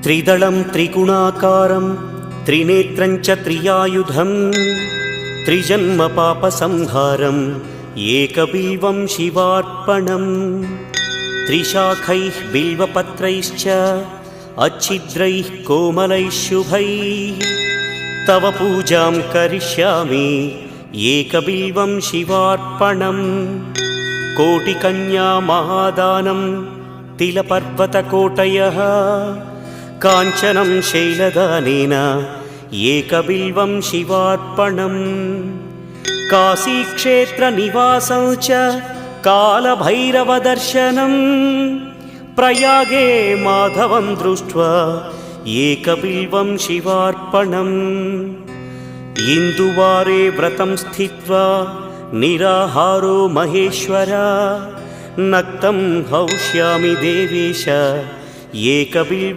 त्रिदलं त्रिगुणाकारं त्रिनेत्रं च त्रियायुधं त्रिजन्मपापसंहारम् एकबिल्वं शिवार्पणम् त्रिशाखैः बिल्वपत्रैश्च अच्छिद्रैः कोमलैः शुभैः तव पूजां करिष्यामि एकबिल्वं शिवार्पणम् कोटिकन्या महादानं तिलपर्वतकोटयः काञ्चनं शैलदानेन एकबिल्वं शिवार्पणम् काशीक्षेत्रनिवासं च कालभैरवदर्शनं प्रयागे माधवं दृष्ट्वा एकबिल्वं शिवार्पणम् इन्दुवारे व्रतं स्थित्वा निराहारो महेश्वर नक्तं हौष्यामि देवेश एकबिल्वं